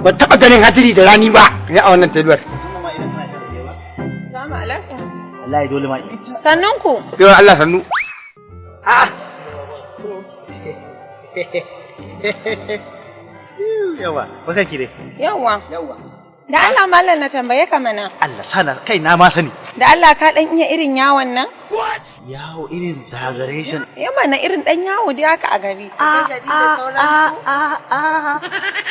Ban taɓa ganin hadiri da rani ba ne a wannan taluwar. Assalamu alaikum. Wallahi dole ma. Sannunku. Yawan Allah sannu. Yawa, baka ki dai. Yawa. Da Allah mallan na tambaye ka mana. Allah sana kai na ma sani. Da Allah ka dan iya irin yawon nan? Yawo irin zagaration. Ya mana irin dan yawo dai haka a gari. Gari da sauransu.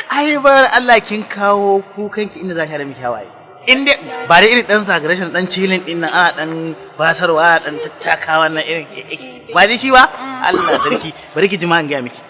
Ai bar Allah kin kawo kukanki inda za ki hada miki hawaye. Inda ba da irin dan zagaration dan chilling din nan ana dan basarwa dan tattakawa nan irin ba dai shi ba Allah sarki bari ki jima'an ga miki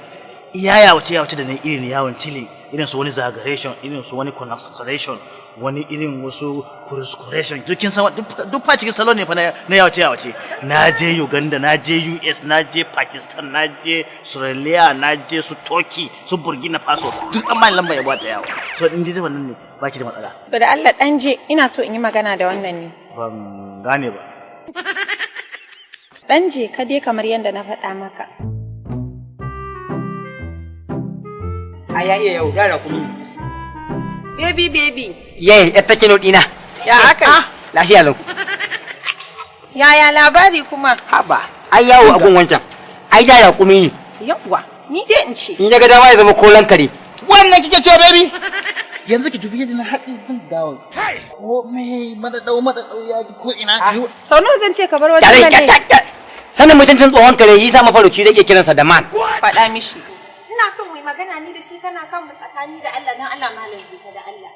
iya yawace da nan irin yawon chilling irin su wani zagaration irin su wani concentration wani irin wasu cruise duk kin san duk fa cikin salon ne fa na yawace na je Uganda na je US na je Pakistan na je Australia na je su Turkey su Burkina Faso duk an mai lamba ya bata yawo so din dai wannan ne baki da matsala To da Allah dan je ina so in yi magana da wannan ne. ban gane ba Dan je ka dai kamar yanda na faɗa maka. A ya iya yaudara kuma. Baby. Yayi, ƴar take dina. Ya aka? Lafiya lau. Yaya labari kuma? Haba, ai yawo a gun wancan. Ai da ya kuma ni. Yawwa, ni dai in ce. In ya ga dama ya zama kolan kare. wannan kike cewa baby yanzu ki dubi yadda na haɗe min dawo ko me madadau ya ji ko ina Sau nawa zan ce ka bar wajen Tare nan ne? sanin mutuncin tsohon kare yi sa mafaruci zai iya kiransa da man. Faɗa mishi. Ina so mu yi magana ni da shi kana kan mu tsakani da Allah dan Allah malam ta da Allah.